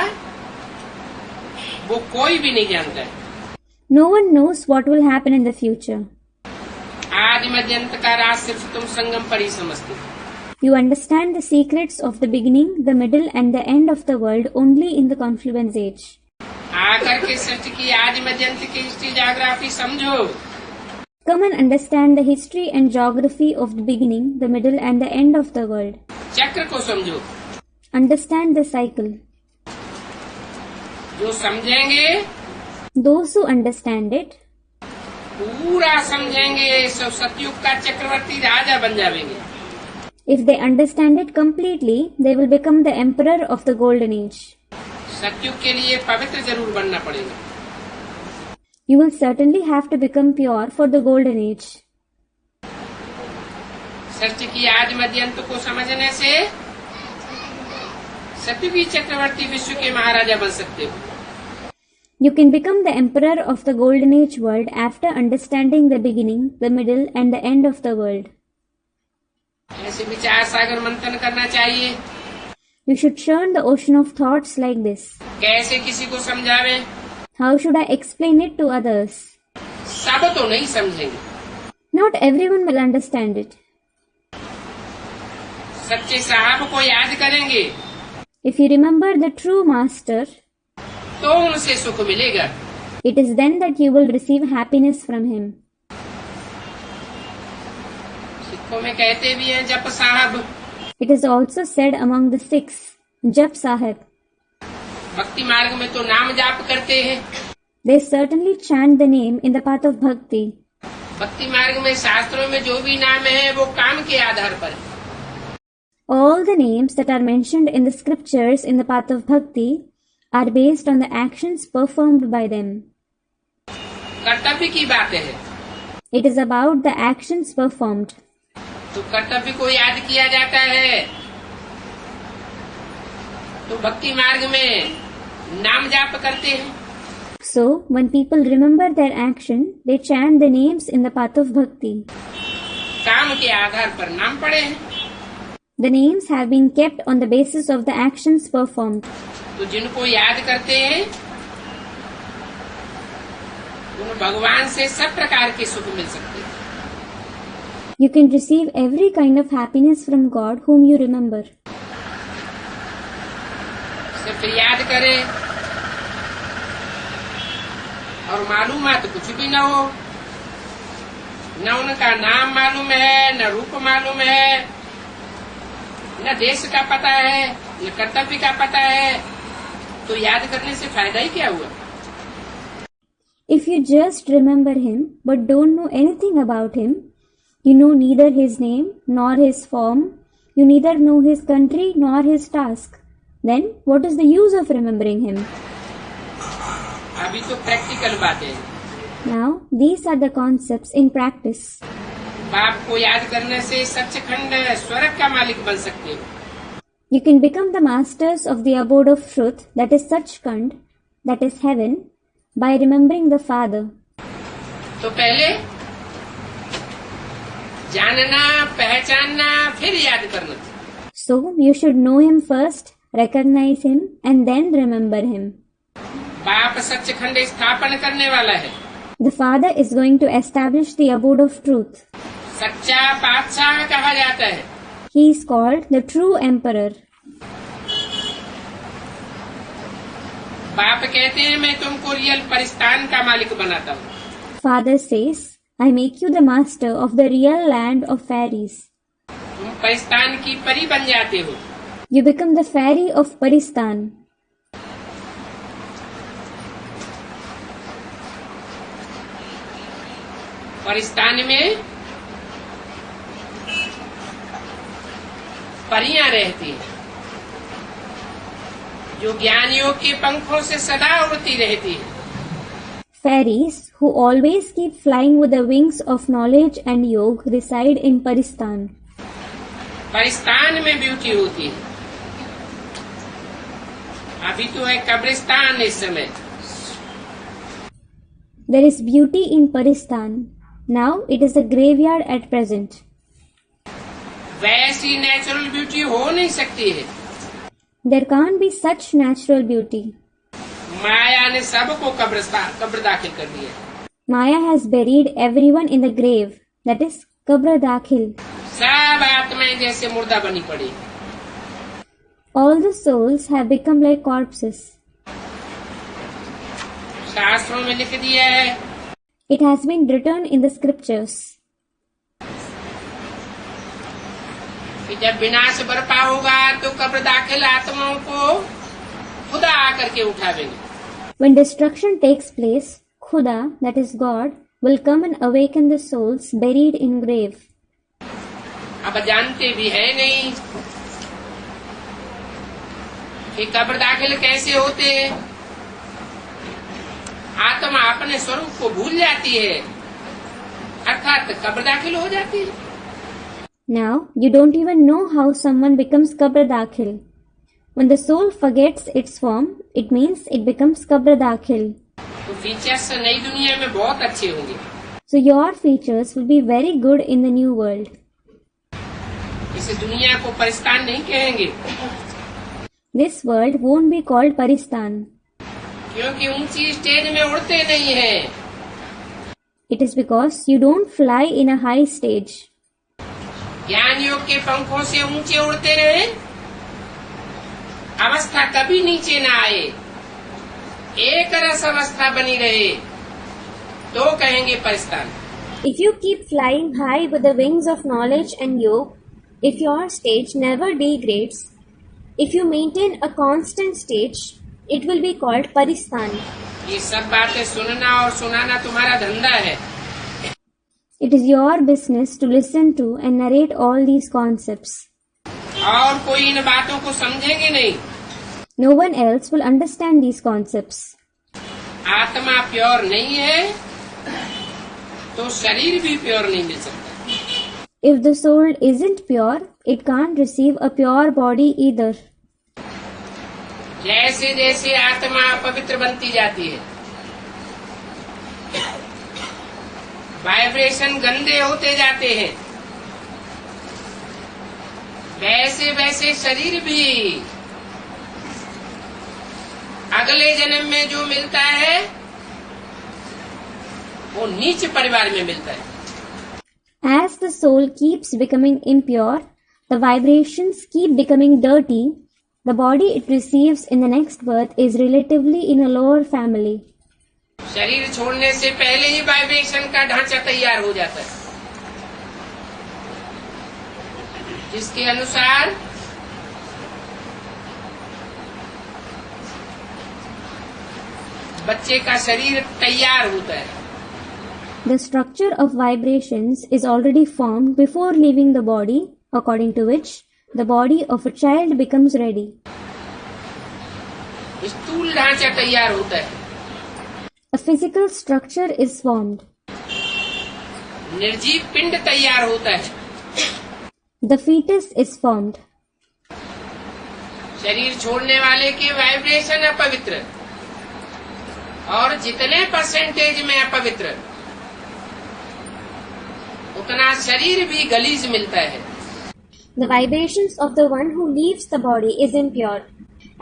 वो कोई भी नहीं जानता है। No one knows what will happen in the future. आदि मध्य अंत का राज सिर्फ तुम संगम पर ही समझते हो। You understand the secrets of the beginning, the middle and the end of the world only in the confluence age. आकर के सृष्टि की आदि मध्य अंत की हिस्ट्री ज्योग्राफी समझो। Come and understand the history and geography of the beginning, the middle and the end of the world. चक्र को समझो। Understand the cycle. जो समझेंगे Those who understand it, पूरा समझेंगे सब सतयुग का चक्रवर्ती राजा बन जाएंगे। if they understand it completely, they will become the emperor of the golden age. सतयुग के लिए पवित्र जरूर बनना पड़ेगा। You will certainly have to become pure for the golden age. सृष्टि की आदि मध्य अंत को समझने से सतयुगी चक्रवर्ती विश्व के महाराजा बन सकते हो। You can become the emperor of the golden age world after understanding the beginning, the middle and the end of the world. ऐसे विचार सागर मंथन करना चाहिए। You should churn the ocean of thoughts like this. कैसे किसी को समझावे? How should I explain it to others? सब तो नहीं समझेंगे। Not everyone will understand it. सच्चे साहब को याद करेंगे If you remember the true master, तो उनसे सुख मिलेगा। it is then that you will receive happiness from him. सिखों में कहते भी हैं जप साहब। It is also said among the Sikhs, Jap Sahib. भक्ति मार्ग में तो नाम जाप करते हैं। They certainly chant the name in the path of bhakti. भक्ति मार्ग में शास्त्रों में जो भी नाम है वो काम के आधार पर है। All the names that are mentioned in the scriptures in the path of bhakti are based on the actions performed by them. कर्तव्य की बात है। It is about the actions performed. तो कर्तव्य को याद किया जाता है तो भक्ति मार्ग में नाम जाप करते हैं। So, when people remember their action, they chant the names in the path of bhakti. काम के आधार पर नाम पड़े हैं। The names have been kept on the basis of the actions performed. तो जिनको याद करते हैं उन भगवान से सब प्रकार के सुख मिल सकते हैं। You can receive every kind of happiness from God whom you remember. सिर्फ याद करें और मालूमात कुछ भी न हो, न उनका नाम मालूम है, न रूप मालूम है, न देश का पता है, न कर्तव्य का पता है, तो याद करने से फायदा ही क्या हुआ? If you just remember him but don't know anything about him, you know neither his name nor his form, you neither know his country nor his task, then what is the use of remembering him? अभी तो practical बात है। Now, these are the concepts in practice. बाप को याद करने से सच्चखंड स्वर्ग का मालिक बन सकते हो। You can become the masters of the abode of truth, that is Sachkhand, that is heaven, by remembering the Father. तो पहले जानना, पहचानना, फिर याद करना। So, you should know him first, recognize him, and then remember him. बाप सच्चखंड स्थापन करने वाला है। The Father is going to establish the abode of truth. सच्चा बादशाह कहा जाता है। He is called the true emperor. बाप कहते हैं मैं तुमको रियल परिस्तान का मालिक बनाता हूँ। Father says, I make you the master of the real land of fairies. तुम परिस्तान की परी बन जाते हो। You become the fairy of Paristan. Paristan में परियां रहती हैं जो ज्ञानियों के पंखों से सदा उड़ती रहती है। Fairies, who always keep flying with the wings of knowledge and yoga, reside in Paristan. Paristan में ब्यूटी होती है। अभी तो है कब्रिस्तान इस समय। There is beauty in Paristan. Now it is a graveyard at present. वैसी नेचुरल ब्यूटी हो नहीं सकती है। There can't be such natural beauty. माया ने सबको कब्र दाखिल कर दिया। Maya has buried everyone in the grave, that is Qabr Dakhil. सब आत्माएं जैसे मुर्दा बनी पड़ी। All the souls have become like corpses. शास्त्रों में लिख दिया है। It has been written in the scriptures कि जब विनाश बरपा होगा तो कब्र दाखिल आत्माओं को खुदा आकर के उठावेंगे। when destruction takes place, Khuda, that is God, will come and awaken the souls buried in grave. अब जानते भी है नहीं कि कब्र दाखिल कैसे होते हैं। आत्मा अपने स्वरूप को भूल जाती है, अर्थात कब्र दाखिल हो जाती है। Now, you don't even know how someone becomes Qabr Dakhil. When the soul forgets its form, it means it becomes Qabr Dakhil. तो फीचर्स नई दुनिया में बहुत अच्छे होंगे। So your features will be very good in the new world. इस दुनिया को परिस्तान नहीं कहेंगे, This world won't be called Paristan. क्योंकि ऊंची स्टेज में उड़ते नहीं हैं। It is because you don't fly in a high stage. ज्ञान योग के पंखों से ऊंचे उड़ते रहे, अवस्था कभी नीचे ना आए, एक रस अवस्था बनी रहे, तो कहेंगे Paristan. If you keep flying high with the wings of knowledge and yoga, if your stage never degrades, if you maintain a constant stage, it will be called Paristan. ये सब बातें सुनना और सुनाना तुम्हारा धंधा है। It is your business to listen to and narrate all these concepts. और कोई इन बातों को समझेंगे नहीं। No one else will understand these concepts. आत्मा प्योर नहीं है तो शरीर भी प्योर नहीं मिल सकता। If the soul isn't pure, it can't receive a pure body either. जैसे जैसे आत्मा पवित्र बनती जाती है, वाइब्रेशन गंदे होते जाते हैं, वैसे वैसे शरीर भी अगले जन्म में जो मिलता है वो नीच परिवार में मिलता है। As the soul keeps becoming impure, the vibrations keep becoming dirty, the body it receives in the next birth is relatively in a lower family. शरीर छोड़ने से पहले ही वाइब्रेशन का ढांचा तैयार हो जाता है, जिसके अनुसार बच्चे का शरीर तैयार होता है। The structure of vibrations is already formed before leaving the body, according to which the body of a child becomes ready. स्थूल ढांचा तैयार होता है, A physical structure is formed. निर्जीव पिंड तैयार होता है, The fetus is formed. शरीर छोड़ने वाले के वाइब्रेशन अपवित्र, और जितने परसेंटेज में अपवित्र उतना शरीर भी गलीज मिलता है। The vibrations of the one who leaves the body is impure,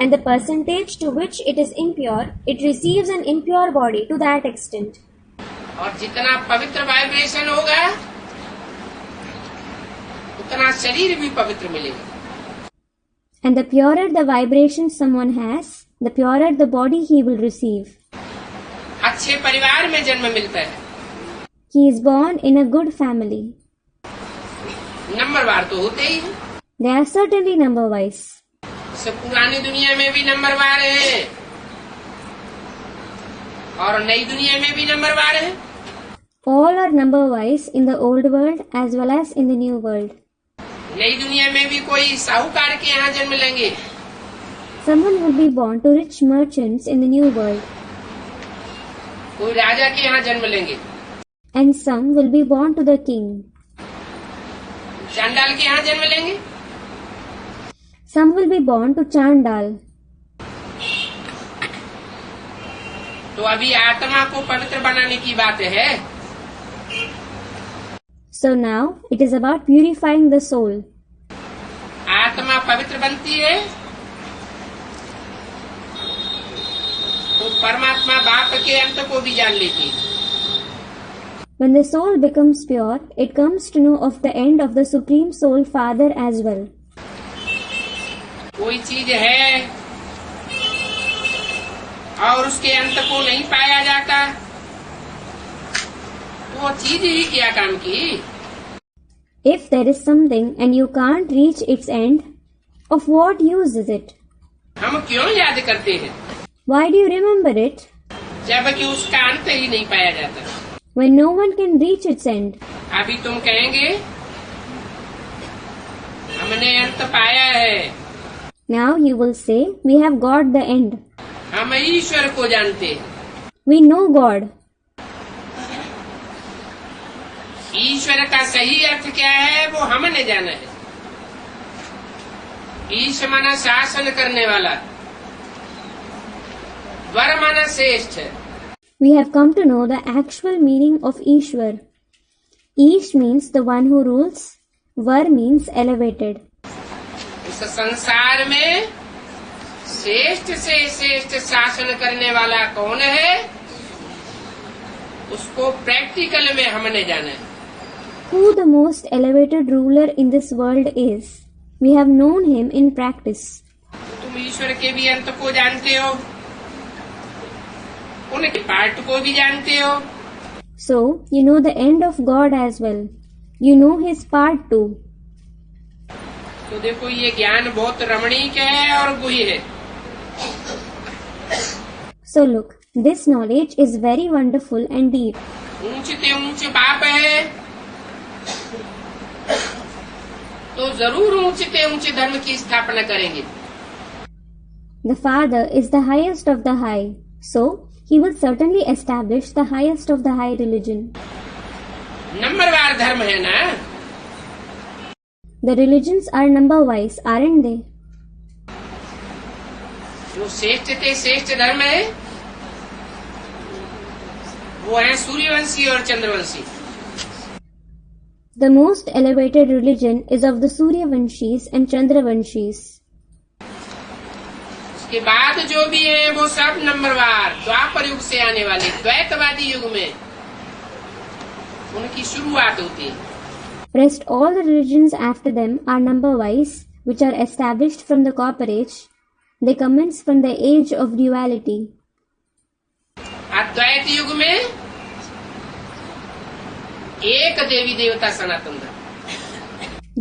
and the percentage to which it is impure, it receives an impure body to that extent. और जितना पवित्र वाइब्रेशन होगा उतना शरीर भी पवित्र मिलेगा। And the purer the vibration someone has, the purer the body he will receive. अच्छे परिवार में जन्म मिलता है, He is born in a good family. नंबरवार तो होते ही हैं। They are certainly number-wise. सब पुरानी दुनिया में भी नंबरवार है और नई दुनिया में भी नंबरवार है। All are number-wise in the old world as well as in the new world. नई दुनिया में भी कोई साहूकार के यहाँ जन्म लेंगे, Someone will be born to rich merchants in the new world, कोई राजा के यहाँ जन्म लेंगे, and some will be born to the king. चांडाल के यहाँ जन्म लेंगे, Some will be born to Chandal. तो अभी आत्मा को पवित्र बनाने की बात है। So now it is about purifying the soul. आत्मा पवित्र बनती है तो परमात्मा बाप के अंत को भी जान लेती है। When the soul becomes pure, it comes to know of the end of the Supreme Soul Father as well. कोई चीज है और उसके अंत को नहीं पाया जाता तो वो चीज ही क्या काम की। If there is something and you can't reach its end, of what use is it? हम क्यों याद करते हैं Why do you remember it जबकि उसका अंत ही नहीं पाया जाता। when no one can reach its end? अभी तुम कहेंगे हमने अंत पाया है, Now you will say, we have got the end. हम ईश्वर को जानते हैं। We know God. ईश्वर का सही अर्थ क्या है वो हमने जाना है। ईश माना शासन करने वाला, वर माना श्रेष्ठ। We have come to know the actual meaning of Ishwar. Ish means the one who rules. Var means elevated. इस संसार में श्रेष्ठ से श्रेष्ठ शासन करने वाला कौन है उसको प्रैक्टिकल में हमने जाना है। Who the most elevated ruler in this world is? We have known him in practice. तुम ईश्वर के भी अंत को जानते हो, उनके पार्ट को भी जानते हो। So, you know the end of God as well. You know his part too. तो देखो ये ज्ञान बहुत रमणीक है और गुही है। So look, this knowledge is very wonderful and deep. ऊंचे ऊंचे बाप है तो जरूर ऊंचे ऊंचे धर्म की स्थापना करेंगे। The Father is the highest of the high. So, he will certainly establish the highest of the high religion. नंबरवार धर्म है ना। The religions are number-wise, aren't they? जो श्रेष्ठ धर्म है वो है सूर्यवंशी और Chandravanshi. The most elevated religion is of the Suryavanshis and Chandravanshis. उसके बाद जो भी है वो सब नंबरवार द्वापर युग से आने वाले द्वैतवादी युग में उनकी शुरुआत होती है। Rest all the religions after them are number-wise, which are established from the Copper Age. They commence from the age of duality. अद्वैत युग में एक देवी देवता सनातन धर्म।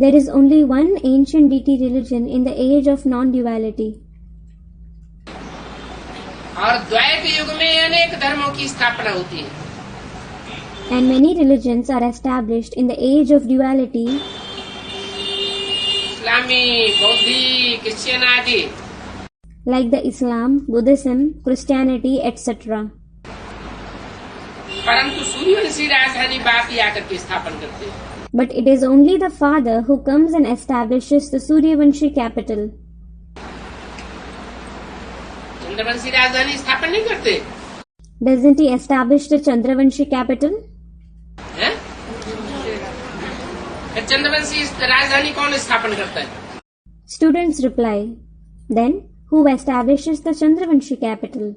There is only one ancient deity religion in the age of non-duality. और द्वैत युग में अनेक धर्मों की स्थापना होती है। And many religions are established in the age of duality. इस्लामी, बौद्धी, क्रिश्चियन आदि। Like the Islam, Buddhism, Christianity, etc. परंतु सूर्यवंशी राजधानी बाप ही आकर के स्थापन करते हैं। But it is only the Father who comes and establishes the Suryavanshi capital. Chandravanshi राजधानी स्थापन नहीं करते। Doesn't he establish the Chandravanshi capital? हैं? चंद्रवंशी राजधानी कौन स्थापन करता है? Students reply, then who establishes the Chandravanshi capital?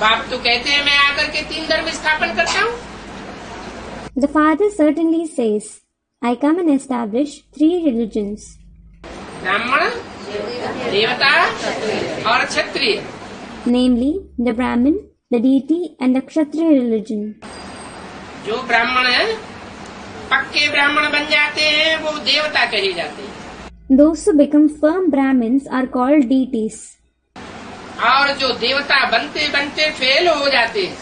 बाप तो कहते हैं मैं आकर के 3 धर्म स्थापन करता हूँ। The Father certainly says, I come and establish 3 religions. ब्राह्मण, देवता और क्षत्रिय। Namely, the Brahmin, the deity and the Kshatriya religion. जो ब्राह्मण है पक्के ब्राह्मण बन जाते हैं वो देवता कहे जाते हैं। Those who become firm Brahmins are called deities. और जो देवता बनते बनते फेल हो जाते हैं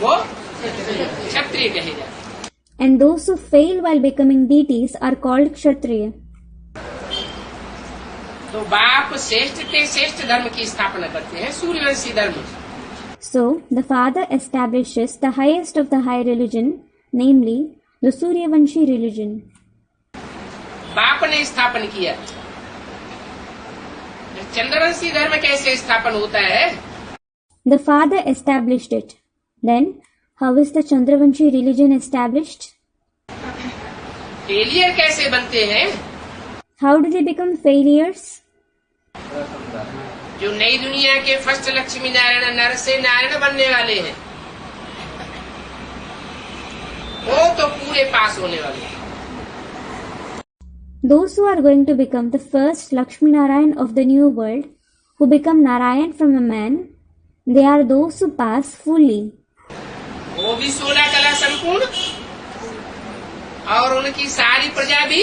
वो क्षत्रिय कहे जाते हैं। And those who fail while becoming deities are called Kshatriya. तो बाप श्रेष्ठ धर्म की स्थापना करते हैं, सूर्यवंशी धर्म। So, the Father establishes the highest of the high religion, namely the Suryavanshi religion. बाप ने स्थापन किया। चंद्रवंशी धर्म कैसे स्थापन होता है? The father established it. Then, how is the Chandravanshi religion established? Failure कैसे बनते हैं? How do they become failures? जो नई दुनिया के फर्स्ट लक्ष्मी नारायण नर से नारायण बनने वाले हैं, वो तो पूरे पास होने वाले हैं। Those who are going to become the first Lakshmi Narayan of the new world, who become Narayan from a man, they are those who pass fully. वो भी 16 कला संपूर्ण और उनकी सारी प्रजा भी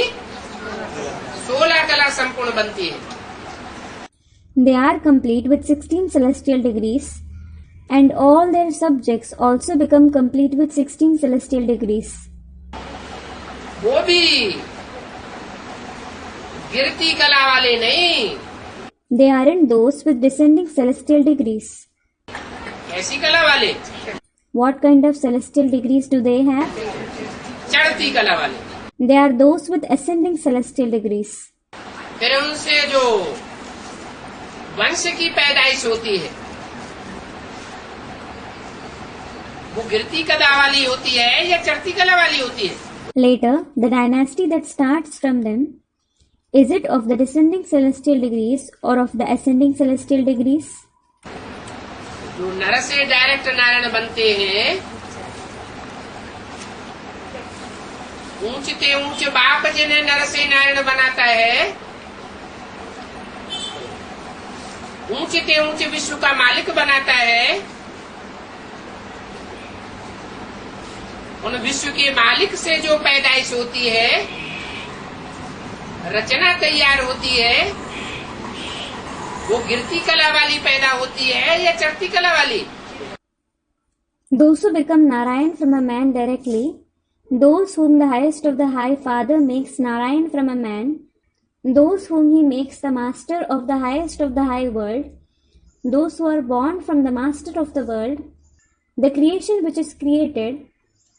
16 कला संपूर्ण बनती है। They are complete with 16 celestial degrees, and all their subjects also become complete with 16 celestial degrees. वो भी गिरती कला वाले नहीं। They aren't those with descending celestial degrees. ऐसी कला वाले, What kind of celestial degrees do they have? चढ़ती कला वाले। They are those with ascending celestial degrees. फिर उनसे जो वंश की पैदाइश होती है, वो गिरती कला वाली होती है या चढ़ती कला वाली होती है? Later, the dynasty that starts from them, is it of the descending celestial degrees or of the ascending celestial degrees? जो नर से डायरेक्ट नारायण बनते हैं, ऊंचते ऊंच बाप जिन्हें नर से नारायण बनाता है, ऊंचते ऊंच विश्व का मालिक बनाता है, उन विश्व के मालिक से जो पैदाइश होती है, रचना तैयार होती है, वो गिरती कला वाली पैदा होती है या चढ़ती कला वाली? Those who become Narayan from a man directly, those whom the highest of the high father makes Narayan from a man, those whom he makes the master of the highest of the high world, those who are born from the master of the world, the creation which is created,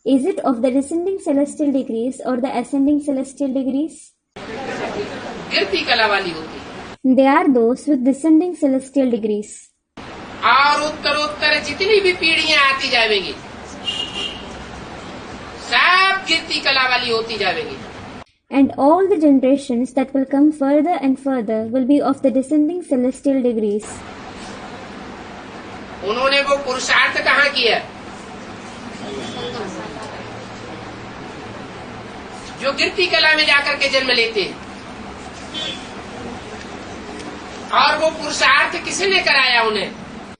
is it of the descending celestial degrees or the ascending celestial degrees? गिरती कला वाली होती है। They are those with descending celestial degrees. और उत्तरोत्तर जितनी भी पीढ़ियां आती जाएंगी, सब गिरती कला वाली होती जाएंगी। And all the generations that will come further and further will be of the descending celestial degrees. उन्होंने वो पुरुषार्थ कहाँ किया? जो गिरती कला में जाकर के जन्म लेते हैं। और वो पुरुषार्थ किसने कराया उन्हें?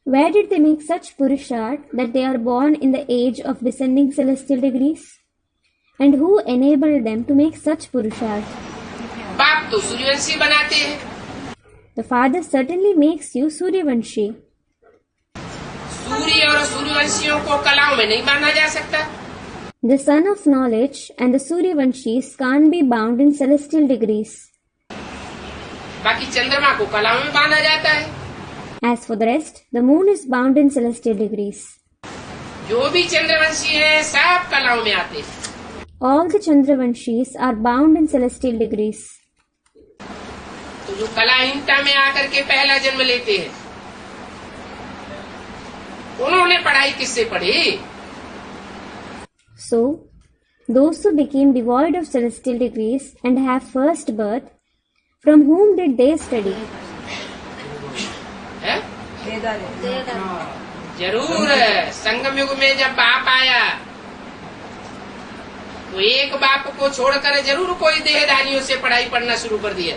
Where did they make such purushart that they are born in the age of descending celestial degrees? And who enabled them to make such purushart? बाप तो सूर्यवंशी बनाते हैं। The father certainly makes you Suryavanshi. सूर्य और सूर्यवंशियों को कलाओं में नहीं बांधा जा सकता। The son of knowledge and the Suryavanshis can't be bound in celestial degrees. बाकी चंद्रमा को कलाओं में बांधा जाता है। As for the rest, the moon is bound in celestial degrees. जो भी चंद्रवंशी है, सब कलाओं में आते हैं। All the Chandravanshis are bound in celestial degrees. तो जो कलाहीनता में आकर के पहला जन्म लेते हैं, उन्होंने पढ़ाई किससे पढ़ी? So, those who became devoid of celestial degrees and have first birth, from whom did they study? है? जरूर संगम युग में जब बाप आया, तो एक बाप को छोड़कर जरूर कोई देहधारियों से पढ़ाई पढ़ना शुरू कर दिया।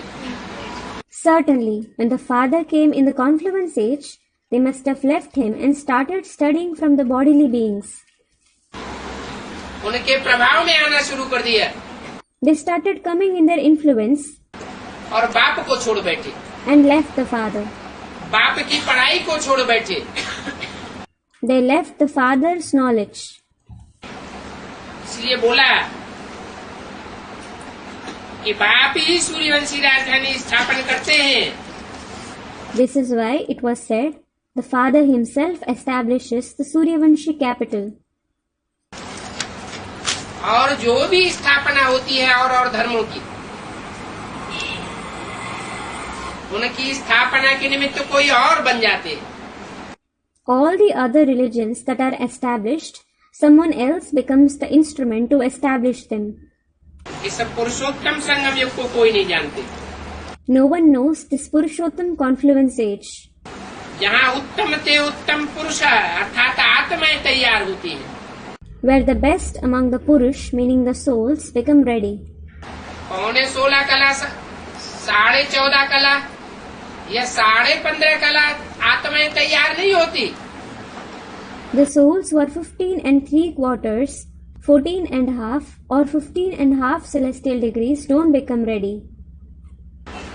Certainly, when the father came in the confluence age, they must have left him and started studying from the bodily beings. उनके प्रभाव में आना शुरू कर दिया। They started coming in their influence और बाप को छोड़ बैठे, and left the father. बाप की पढ़ाई को छोड़ बैठे। They left the father's knowledge. इसलिए बोला कि बाप ही सूर्यवंशी राजधानी स्थापन करते हैं। This is why it was said, the father himself establishes the Suryavanshi capital. और जो भी स्थापना होती है और धर्मों की, उनकी स्थापना के निमित्त कोई और बन जाते हैं। All the other religions that are established, someone else becomes the instrument to establish them. इस पुरुषोत्तम संगम युग को कोई नहीं जानते। No one knows this Purushottam confluence age, जहाँ उत्तम ते उत्तम पुरुष अर्थात आत्माएं तैयार होती हैं। where the best among the Purush, meaning the souls, become ready. 16 कला, 14.5 कला या 15.5 कला आत्माएं तैयार नहीं होती। The souls who are 15 3/4, 14.5 or 15.5 celestial degrees don't become ready.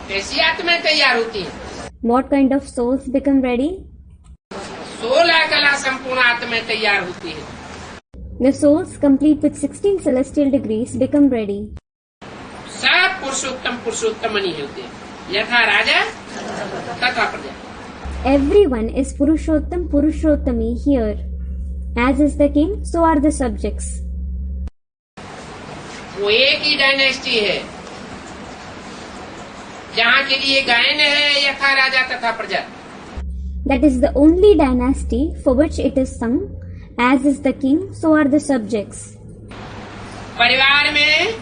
कैसी आत्माएं तैयार होती हैं? What kind of souls become ready? 16 कला संपूर्ण आत्माएं तैयार होती है। The souls complete with 16 celestial degrees become ready. सब पुरुषोत्तम नहीं होते, यथा राजा तथा प्रजा। Everyone is Purushottam Purushottami here. As is the king, so are the subjects. वो एक ही डायनेस्टी है जहाँ के लिए गायन है यथा राजा तथा प्रजा। That is the only dynasty for which it is sung. As is the king, so are the subjects. परिवार में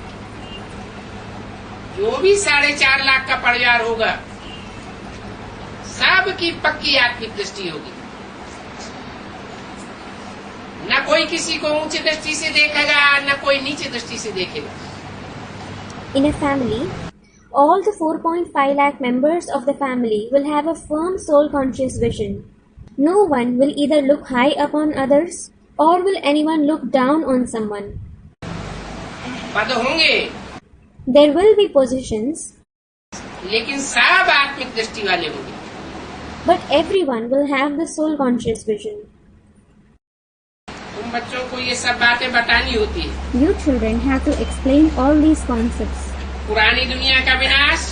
जो भी 4.5 लाख का परिवार होगा, सबकी पक्की आत्मिक दृष्टि होगी। न कोई किसी को ऊंची दृष्टि से देखेगा, न कोई नीचे दृष्टि से देखेगा। In a family, all the 4.5 lakh members of the family will have a firm soul conscious vision. No one will either look high upon others or will anyone look down on someone. पद होंगे, There will be positions, लेकिन सब आत्मिक दृष्टि वाले होंगे। but everyone will have the soul conscious vision. तुम बच्चों को ये सब बातें बतानी होती है। You children have to explain all these concepts. पुरानी दुनिया का विनाश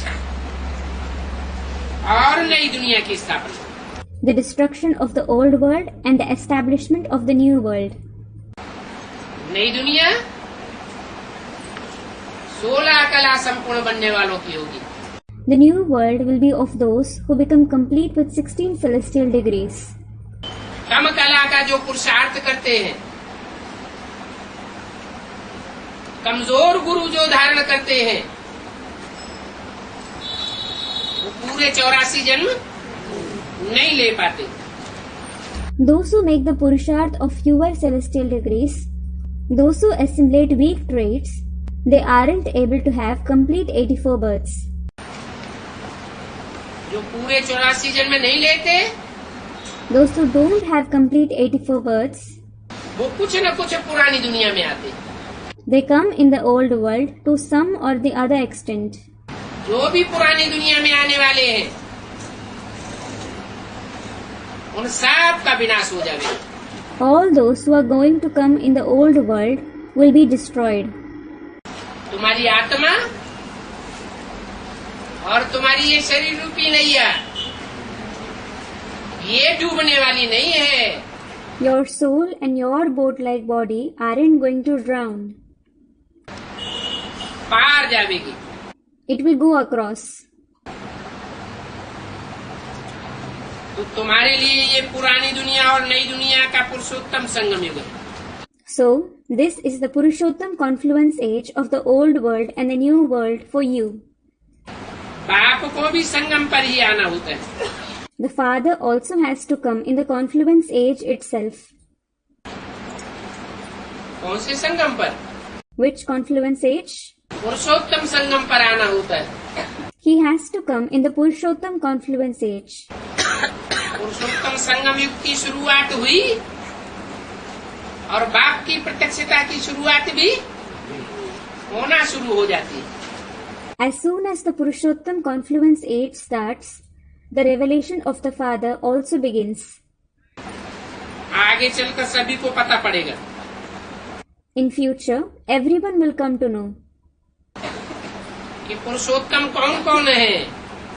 और नई दुनिया की स्थापना। The destruction of the old world and the establishment of the new world. नई दुनिया 16 कला संपूर्ण बनने वालों की होगी। The new world will be of those who become complete with 16 celestial degrees. कम कला का जो पुरुषार्थ करते हैं, कमजोर गुरु जो धारण करते हैं, वो पूरे 84 जन्म नहीं ले पाते। Those who make the Purusharth of fewer celestial degrees, those who assimilate weak traits, they aren't able to have complete 84 births. जो पूरे 84 जन्म नहीं लेते, Those who don't have complete 84 births, वो कुछ न कुछ पुरानी दुनिया में आते। they come in the old world to some or the other extent. जो भी पुरानी दुनिया में आने वाले हैं, उन सब का विनाश हो जाएगा। All those who are going to come in the old world will be destroyed. तुम्हारी आत्मा और तुम्हारी ये शरीर रूपी नैया, ये डूबने वाली नहीं है। Your soul and your boat-like body aren't going to drown. पार जाएगी। It will go across. तो तुम्हारे लिए ये पुरानी दुनिया और नई दुनिया का पुरुषोत्तम संगम युग है। So, this is the Purushottam confluence age of the old world and the new world for you. बाप को भी संगम पर ही आना होता है। The father also has to come in the confluence age itself. कौन से संगम पर? Which confluence age? पुरुषोत्तम संगम पर आना होता है। He has to come in the Purushottam confluence age. पुरुषोत्तम संगम युग की शुरुआत हुई और बाप की प्रत्यक्षता की शुरुआत भी होना शुरू हो जाती है। As soon as the Purushottam confluence age starts, the revelation of the Father also begins. आगे चलकर सभी को पता पड़ेगा। In future, everyone will come to know कि पुरुषोत्तम कौन कौन है,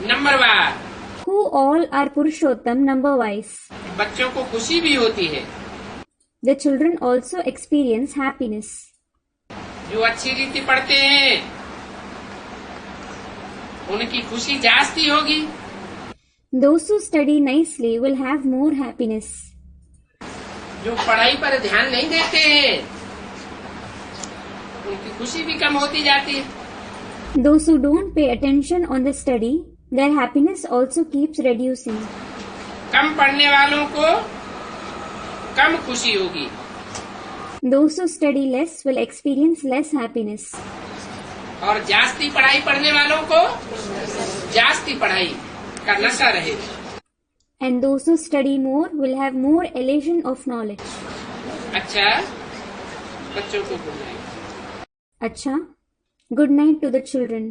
नंबरवार। who all are Purushottam number-wise. बच्चों को खुशी भी होती है। The children also experience happiness. जो अच्छी रीति पढ़ते हैं, उनकी खुशी जास्ती होगी। Those who study nicely will have more happiness. जो पढ़ाई पर ध्यान नहीं देते हैं उनकी खुशी भी कम होती जाती है। Those who don't pay attention on the study, their happiness also keeps reducing. कम पढ़ने वालों को कम खुशी होगी। Those who study less will experience less happiness. और जास्ती पढ़ाई पढ़ने वालों को जास्ती पढ़ाई का नशा रहेगा। And those who study more will have more elation of knowledge. अच्छा, बच्चों को good night. Acha, good night to the children.